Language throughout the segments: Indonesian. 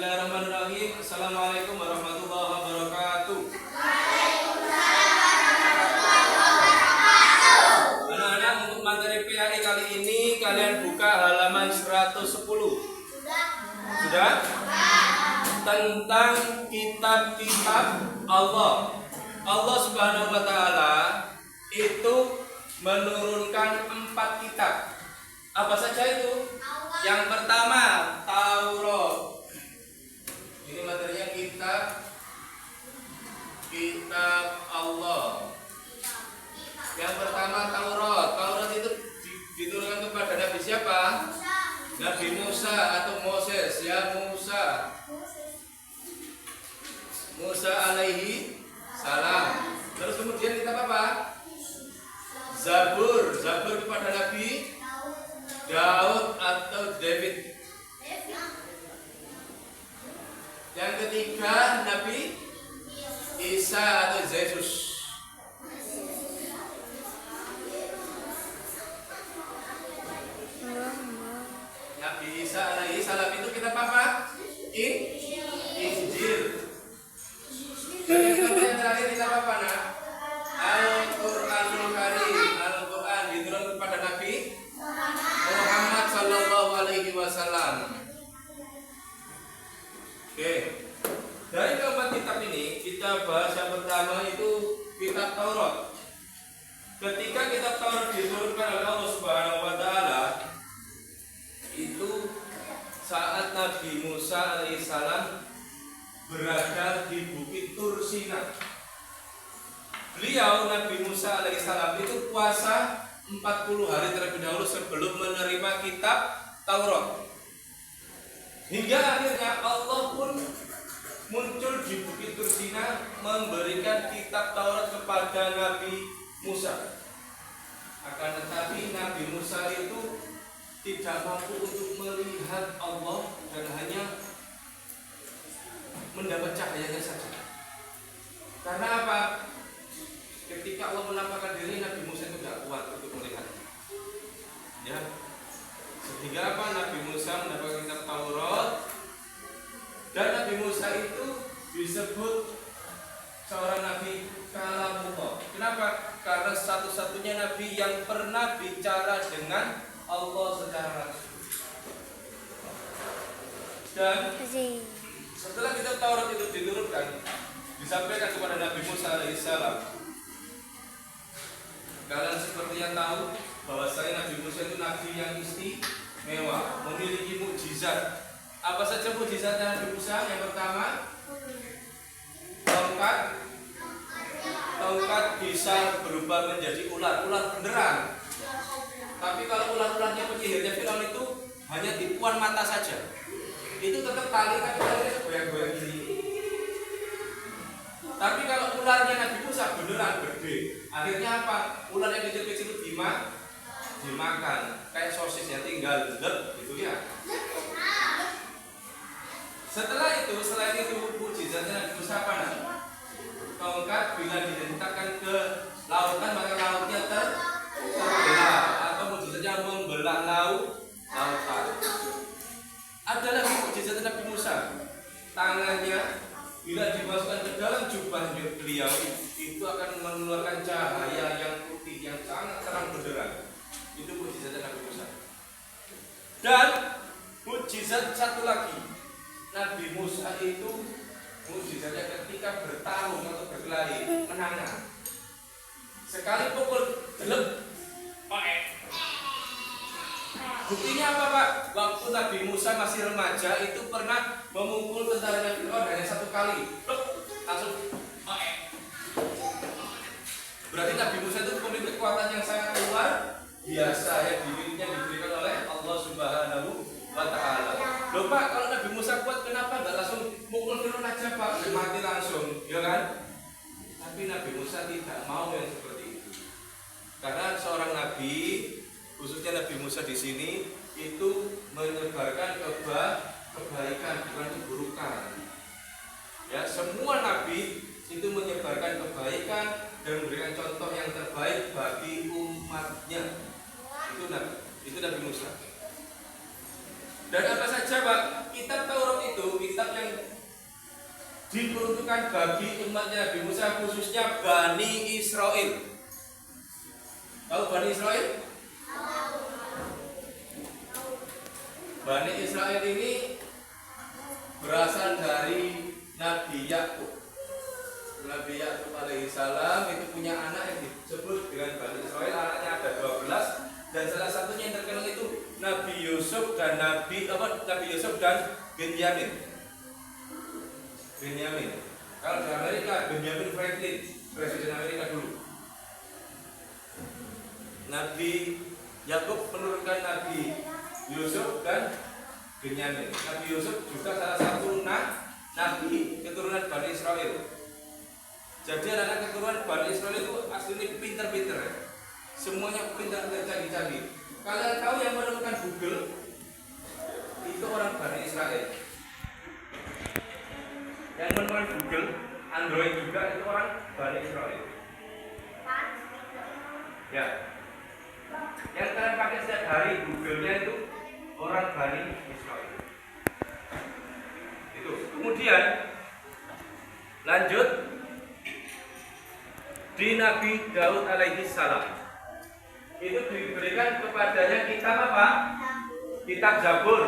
Bismillahirrahmanirrahim. Assalamualaikum warahmatullahi wabarakatuh. Anak-anak, untuk materi PAI kali ini kalian buka halaman 110. Sudah? Tentang kitab-kitab Allah. Allah Subhanahu wa taala itu menurunkan 4 kitab. Apa saja itu? Yang pertama, Taurat. Ini materinya kitab Allah. Yang pertama Taurat. Taurat itu diturunkan kepada Nabi siapa? Nabi Musa atau Moses, ya Musa. Musa alaihi salam. Terus kemudian kitab apa? Zabur. Zabur kepada Nabi Daud atau David. Yang ketiga Nabi Isa atau Yesus. Nabi Isa alaihi salam itu kitab apa? Injil. Dan yang terakhir kitab apa, nak? Al-Qur'anul Karim. Al-Qur'an diturunkan kepada Nabi Muhammad sallallahu alaihi wasallam. Oke. Dari keempat kitab ini kita bahas yang pertama itu kitab Taurat. Ketika kitab Taurat diturunkan oleh Allah Subhanahu wa taala itu saat Nabi Musa alaihissalam berada di Bukit Tur Sina. Beliau Nabi Musa alaihissalam itu puasa 40 hari terlebih dahulu sebelum menerima kitab Taurat. Hingga akhirnya Allah pun muncul di Bukit Tur Sina memberikan kitab Taurat kepada Nabi Musa. Akan tetapi Nabi Musa itu tidak mampu untuk melihat Allah dan hanya mendapat cahayanya saja. Karena apa? Ketika Allah menampakkan diri, Nabi Musa itu tidak kuat untuk melihat. Ya, sehingga apa? Nabi Musa mendapatkan kitab Taurat, dan Nabi Musa itu disebut seorang nabi kalamullah. Kenapa? Karena satu-satunya nabi yang pernah bicara dengan Allah secara langsung. Dan setelah kitab Taurat itu diturunkan, disampaikan kepada Nabi Musa alaihissalam. Kalian seperti yang tahu bahwa Nabi Musa itu nabi yang istimewa, memiliki mukjizat. Apa saja mukjizatnya Nabi Musa? Yang pertama, tongkat bisa berubah menjadi ular beneran. Tapi kalau ular-ularnya penyihirnya Firaun itu hanya tipuan mata saja. Itu tetap tali, tapi talinya goyang-goyang gini. Tapi kalau ularnya Nabi Musa beneran gede. Akhirnya apa? Ular yang kecil-kecil itu dimakan. Kayak sosis ya, tinggal gitu ya. Selain itu mukjizatnya Nabi Musa apa? Tongkat bila dihentakkan ke lautan maka lautnya terbelah, atau mukjizatnya membelah lautan. Ada lagi mukjizat Nabi Musa. Tangannya bila dimasukkan ke dalam jubah beliau itu akan mengeluarkan cahaya yang putih yang sangat terang benderang. Itu mukjizat Nabi Musa. Dan mukjizat satu lagi, Nabi Musa itu mukjizatnya ketika bertarung atau berkelahi menang. Sekali pukul gelap, buktinya apa, Pak? Waktu Nabi Musa masih remaja itu pernah memukul tentaranya Firaun hanya 1 kali, langsung berarti Nabi Musa itu memiliki kekuatan yang sangat luar biasa yang diberikan oleh Allah Subhanahu wa taala. Loh Pak, kalau Nabi Musa kuat kenapa enggak langsung mukul Firaun aja, Pak? Mati langsung, ya kan? Tapi Nabi Musa tidak mau yang seperti itu. Karena seorang nabi, khususnya Nabi Musa di sini itu menyebarkan kebaikan, bukan keburukan. Ya, semua nabi itu menyebarkan kebaikan dan memberikan contoh yang terbaik bagi umatnya. Itu Nabi Musa. Dan apa saja, Pak? Kitab Taurat itu kitab diperuntukkan bagi umatnya Nabi Musa, khususnya Bani Israel. Tahu Bani Israel? Bani Israel ini berasal dari Nabi Yakub. Nabi Yakub alaihissalam itu punya anak yang disebut dengan Bani Israel. Anaknya ada 12 dan salah satunya yang terkenal itu Nabi Yusuf dan Nabi Yusuf dan Benyamin. Kalau di Amerika Benjamin Franklin, presiden Amerika dulu. Nabi Yakub menurunkan Nabi Yusuf dan Benyamin. Nabi Yusuf juga salah satu nabi keturunan Bani Israel. Jadi anak keturunan Bani Israel itu aslinya pinter-pinter ya. Semuanya pintar canggih-canggih. Kalian tahu yang menemukan Google itu orang Bani Israel. Yang menemukan Google, Android juga itu orang Bani Israel. Ya. Yang kalian pakai setiap hari Google-nya itu orang Bani Israel. Itu. Kemudian lanjut di Nabi Daud alaihi salam. Itu diberikan kepadanya kitab apa? Kitab Zabur.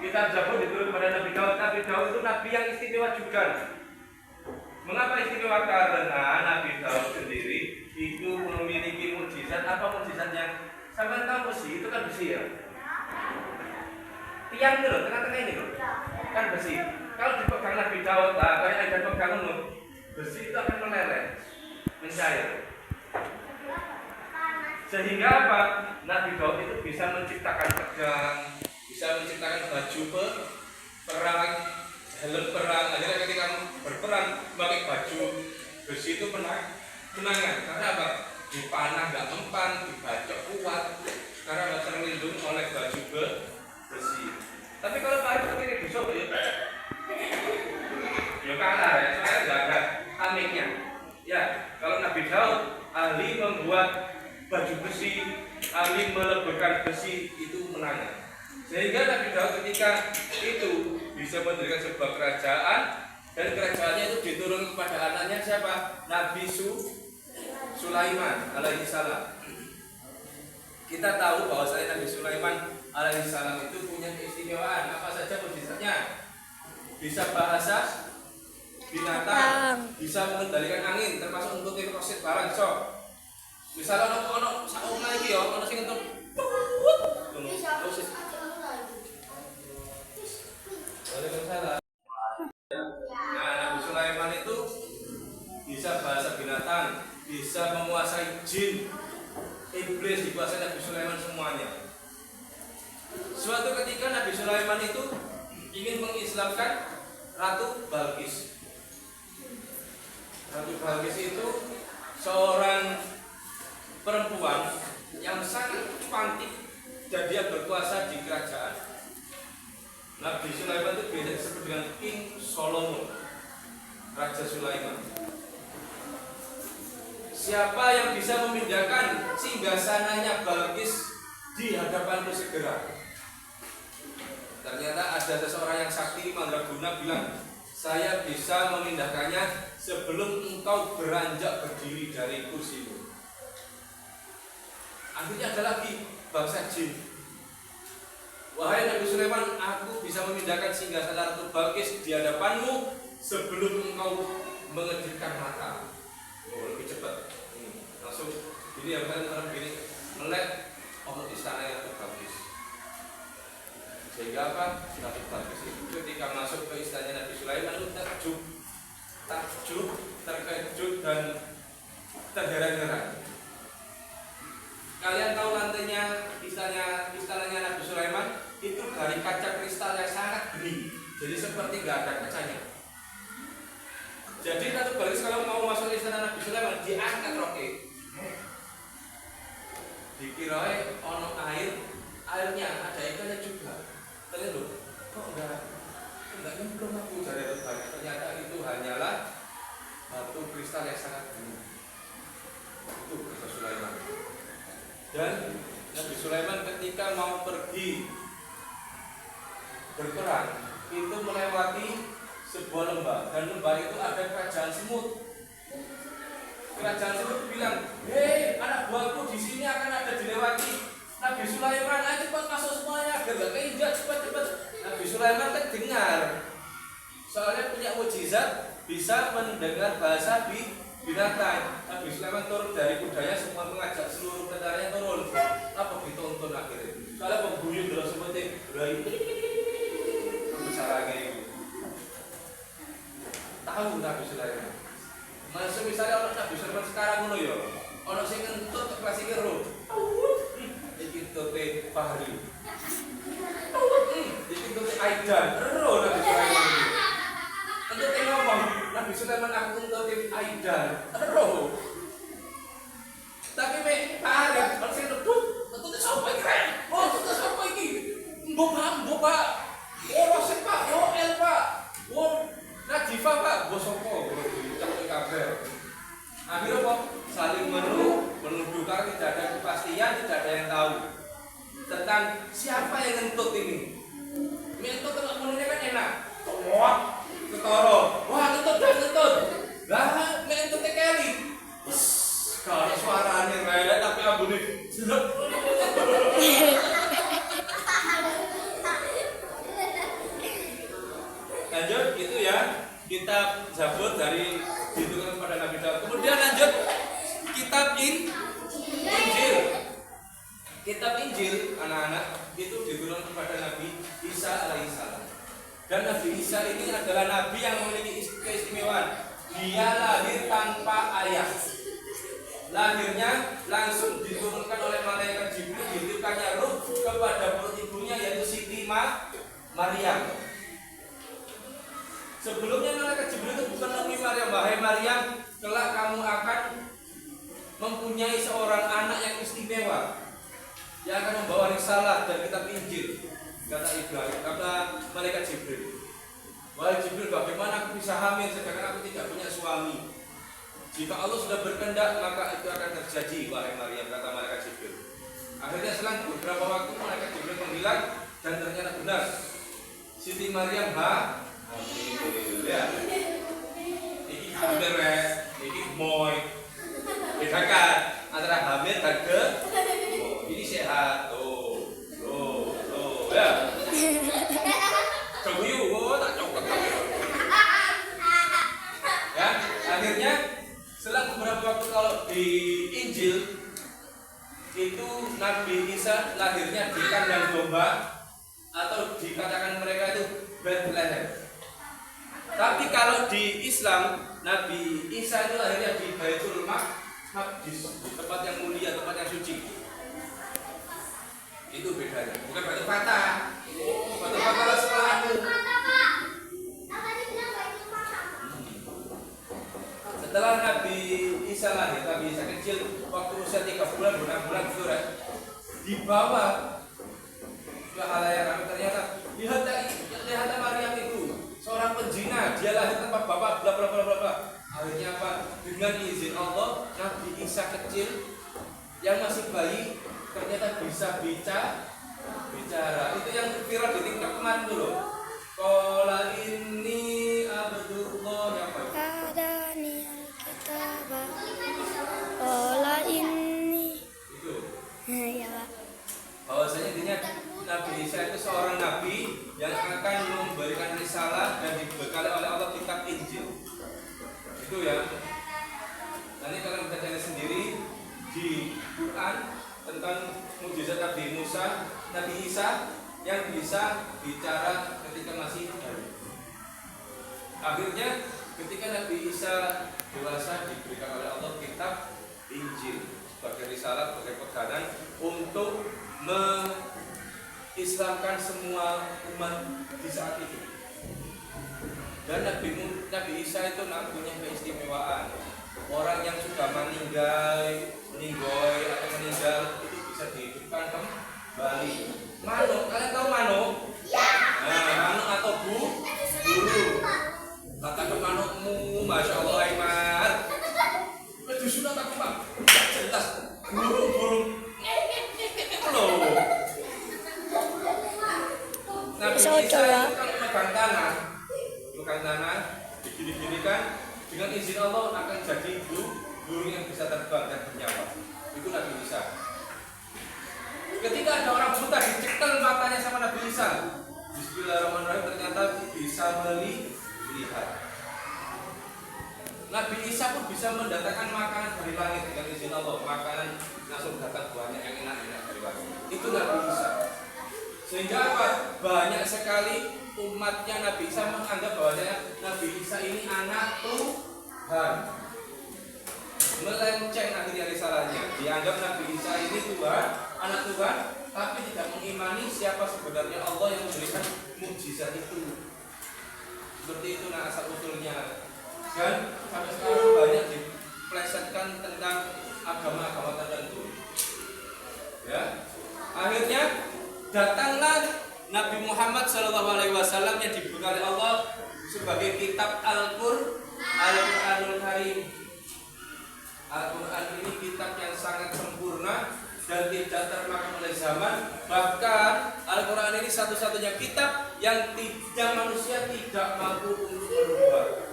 Kitab Zabur diturunkan kepada Nabi Daud. Nabi Daud itu nabi yang istimewa juga. Mengapa istimewa? Karena Nabi Daud sendiri itu memiliki mukjizat. Apa mukjizatnya? Sampai tahu besi itu kan besi ya. Tiang itu loh, tengah-tengah ini loh, kan besi. Kalau dipegang Nabi Daud, kayak ada pegangan loh, besi itu akan meleleh, mencair. Sehingga apa? Nabi Daud itu bisa menciptakan pedang, bisa menciptakan baju perang, helm perang. Akhirnya ketika berperang pakai baju besi itu penangan. Karena apa? Dipanah nggak mempan, dibacok kuat, karena nggak terlindung oleh baju besi. Tapi kalau pakai seperti ini busuk ya kalah ya, soalnya nggak ada amiknya. Ya, kalau Nabi Daud ahli membuat baju besi, ahli meleburkan besi, itu menangan. Sehingga Nabi Daud ketika itu bisa mendirikan sebuah kerajaan, dan kerajaannya itu diturunkan kepada anaknya siapa? Nabi Sulaiman alaihi salam. Kita tahu bahwa Nabi Sulaiman alaihi salam itu punya keistimewaan. Apa saja mukjizatnya? Bisa bahasa binatang, bisa mengendalikan angin, termasuk untuk ngerosit barang. So, misalnya ono sauna iki ya, ono sing entuk. Waalaikumsalam. Nah, Nabi Sulaiman itu bisa bahasa binatang, bisa menguasai jin, iblis dikuasai Nabi Sulaiman semuanya. Suatu ketika Nabi Sulaiman itu ingin mengislamkan Ratu Balqis. Ratu Balqis itu seorang perempuan yang sangat cantik dan dia berkuasa di kerajaan. Nabi Sulaiman itu biasa disebut dengan King Solomon, Raja Sulaiman. Siapa yang bisa memindahkan singgasananya Balqis di hadapanku segera? Ternyata ada seseorang yang sakti mandraguna bilang, saya bisa memindahkannya sebelum engkau beranjak berdiri dari kursimu. Akhirnya ada lagi bangsa jin. Wahai Nabi Sulaiman, aku bisa memindahkan singgasana Ratu Balqis di hadapanmu sebelum engkau mengejutkan mata. Oh, lebih cepat. Langsung ini yang orang begini melek istana Ratu Balqis. Sehingga apa? Ratu Balqis itu ketika masuk ke istana Nabi Sulaiman itu takjub, terkejut dan terheran-heran. Kalian tahu lantainya istananya Nabi Sulaiman itu dari kaca kristal yang sangat bening, jadi seperti nggak ada kacanya. Jadi Ratu Balqis kalau mau masuk istana Nabi Sulaiman diangkat roke, dikirain ono airnya ada ikannya juga. Ternyata loh, kok enggak nyemplung aku dari Ratu Balqis. Ternyata itu hanyalah batu kristal yang sangat bening. Itu Raja Sulaiman. Dan Nabi Sulaiman ketika mau pergi berperang itu melewati sebuah lembah, dan lembah itu ada kerajaan semut. Kerajaan semut bilang, hei anak buahku, di sini akan ada dilewati Nabi Sulaiman, ayo cepat masuk semuanya, agar gak keinjak, cepat. Nabi Sulaiman kan dengar, soalnya punya mukjizat bisa mendengar bahasa binatang. Nabi Sulaiman turun dari kudanya, semua mengajak seluruh tentaranya turun. Apa ditonton akhirnya? Soalnya pembuyut terus seperti bicara kayak gitu. Tahu Nabi Sulaiman. Masuk misalnya orang Nabi Sulaiman sekarang ngono ya. Orang sing ngentut kelas iki ro. Iki tote Fahri. Iki tote Aidan. Ro Nabi Sulaiman. Untuk ngomong Nabi Sulaiman aku tote Aidan. Ro. Tapi me Fahri orang sing rebut, tote sapa iki? Oh, tote sapa iki? Mbok Pak. Oh, Roset Pak. Oh, El Pak. Oh, Najifah Pak. Bos sopo? Akhirnya kok saling menuduh karena tidak ada kepastian, tidak ada yang tahu tentang siapa yang ngentut ini. Ngentut kalau mulutnya kan enak, wah, ketoro, wah ngentut. Lah, ngentutnya kali. Kalau suaranya nggak tapi ambune jelek. Lanjut itu ya. Kitab Zabur dari diturunkan kepada Nabi Daud. Kemudian lanjut kitab Injil. Kitab Injil anak-anak itu diturunkan kepada Nabi Isa alaihissalam. Dan Nabi Isa ini adalah nabi yang memiliki keistimewaan. Dia lahir tanpa ayah. Lahirnya langsung diturunkan oleh malaikat Jibril, ditiupkannya ruh kepada perut ibunya yaitu Siti Maryam. Sebelumnya malaikat Jibril itu bukan menemui Maryam, wahai Maryam, kelak kamu akan mempunyai seorang anak yang istimewa yang akan membawa risalah dan kitab Injil, kata malaikat Jibril. Wahai Jibril, bagaimana aku bisa hamil sedangkan aku tidak punya suami? Jika Allah sudah berkehendak maka itu akan terjadi, wahai Maryam, kata malaikat Jibril. Akhirnya selang beberapa waktu malaikat Jibril menghilang dan ternyata benar. Siti Maryam hamil ya. Iki hamil iki moy. Bedakan antara hamil dan ini sehat. Ya. Cobuyu, tak coklat. Ya, akhirnya setelah beberapa waktu kalau di Injil itu Nabi Isa lahirnya di kandang domba atau dikatakan mereka itu Bethlehem. Tapi kalau di Islam Nabi Isa itu lahirnya di Baitul Maqdis, di tempat yang mulia, tempat yang suci. Itu bedanya. Bukan Batu Bata. Batu Bata sekolahmu. Setelah Nabi Isa lahir, Nabi Isa kecil waktu usia 3 bulan, 6 bulan itu dibawa ke halayak ramai. Ternyata lihat Maryam itu seorang penzina, dia lahir tanpa bapak, bla bla bla bla. Akhirnya apa? Dengan izin Allah, Nabi Isa kecil yang masih bayi ternyata bisa bicara. Itu yang viral di TikTok kemarin dulu. Qala inni abdullah yang baik. Qala inni. Itu. Ya, Pak. Bahwasanya intinya Nabi Isa itu seorang nabi yang akan memberikan risalah dan dibekali oleh Allah kitab Injil. Itu ya. Nanti kalian bisa cari sendiri di Quran tentang mukjizat Nabi Musa, Nabi Isa yang bisa bicara ketika masih bayi. Akhirnya ketika Nabi Isa dewasa diberikan oleh Allah kitab Injil sebagai risalah, sebagai pegangan untuk mengislamkan semua umat di saat itu. Dan Nabi Isa itu punya keistimewaan. Orang yang sudah meninggal atau meninggal itu bisa dihidupkan kembali. Manuk, kalian tahu manuk? Nah, manuk atau buru. Katakan manukmu, masya Allah Aiman. Disunat aku Pak, jelas burung. Loh. Nabi Isa itu kalau megang dikuburkan tanah, digini-ginikan, dengan izin Allah akan jadi burung yang bisa terbang dan bernyawa. Itu Nabi Isa. Ketika ada orang buta dicekel matanya sama Nabi Isa, bismillahirrahmanirrahim, ternyata bisa melihat. Nabi Isa pun bisa mendatangkan makanan dari langit dengan izin Allah. Makanan langsung datang buahnya yang enak-enak dari langit. Itu Nabi Isa. Sehingga apa? Banyak sekali umatnya Nabi Isa menganggap bahwasanya Nabi Isa ini anak Tuhan. Melenceng akhirnya risalahnya. Dianggap Nabi Isa ini Tuhan, anak Tuhan, tapi tidak mengimani siapa sebenarnya Allah yang memberikan mukjizat itu. Seperti itu asal usulnya. Dan sampai sekarang banyak diplesetkan tentang agama-agama tertentu. Ya, akhirnya datanglah Nabi Muhammad SAW yang diberi oleh Allah sebagai kitab Al-Qur'anul Karim. Al-Quran ini kitab yang sangat sempurna dan tidak termakan oleh zaman. Bahkan Al-Quran ini satu-satunya kitab yang manusia tidak mampu untuk merubah.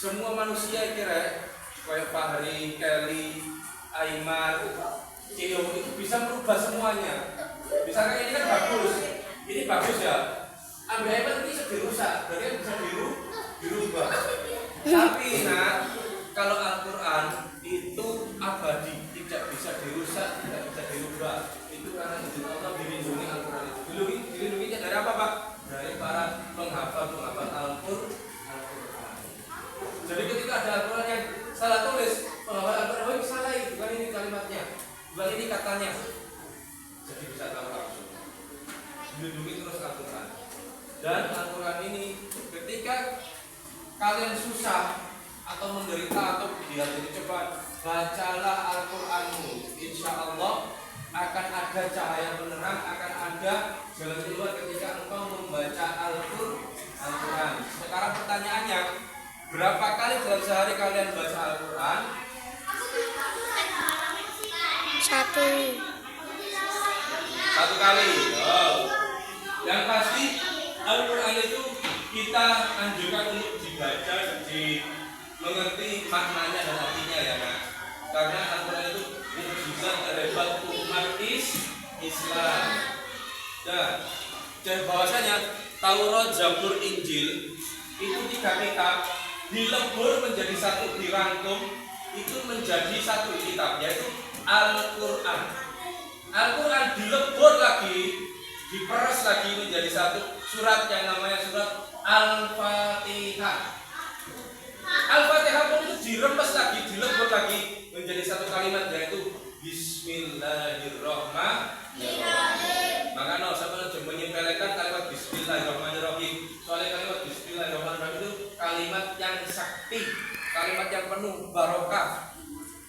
Semua manusia kira kayak Fahri, Kelly, Aiman, Cio itu bisa merubah semuanya. Misalkan ini kan bagus, ini bagus ya. Ambil Aiman ini bisa dirusak, berarti bisa dirubah. Tapi kalau Al-Quran itu abadi, tidak bisa dirusak, tidak bisa dirubah. Itu karena izin Allah dilindungi Al-Quran itu. Dilindunginya dari apa, Pak? Dari para penghafal Al-Quran. Jadi ketika ada Al-Quran yang salah tulis, penghafal Al-Quran ini salah, bukan ini kalimatnya, bukan ini katanya. Jadi bisa tahu langsung. Dilindungi terus Al-Quran. Dan Al-Quran ini ketika kalian susah atau menderita atau di hati ini, coba bacalah Al-Quranmu. Insya Allah akan ada cahaya penerang, akan ada jalan keluar ketika engkau membaca Al-Quran. Sekarang pertanyaannya, berapa kali dalam sehari kalian baca Al-Quran? Satu kali. Oh. Yang pasti Al-Quran itu kita anjurkan untuk dibaca, mengerti maknanya dan artinya ya Nak. Karena Al-Quran itu mukjizat terhebat umat Islam. Dan bahwasanya Taurat, Zabur, Injil itu 3 kitab dilebur menjadi satu, dirangkum itu menjadi satu kitab, yaitu Al-Quran. Al-Quran dilebur lagi, diperas lagi menjadi satu surat yang namanya surat Al-Fatihah. Al-Fatihah pun itu diremes lagi, dilebur lagi menjadi satu kalimat, yaitu Bismillahirrahmanirrahim. Maka sama menyepelekan kalimat Bismillahirrahmanirrahim. Soalnya kalimat Bismillahirrahmanirrahim itu kalimat yang sakti, kalimat yang penuh barokah.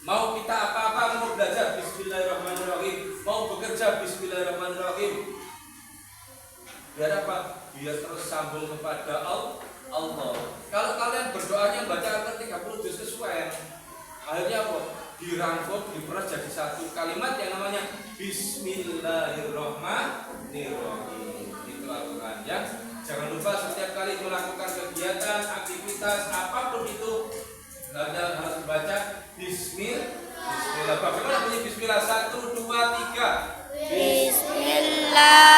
Mau kita apa-apa, mau belajar Bismillahirrahmanirrahim, mau bekerja Bismillahirrahmanirrahim. Biar apa? Biar terus sambung kepada Allah. Kalau kalian berdoanya baca Al-Quran 30 juz kesuwen, akhirnya apa? Dirangkum, diperas jadi satu kalimat yang namanya Bismillahirrahmanirrahim. Itu Al-Quran ya. Jangan lupa setiap kali melakukan kegiatan, aktivitas apapun itu harus membaca Bismillah. Bagaimana bunyi Bismillah? 1, 2, 3. Bismillah.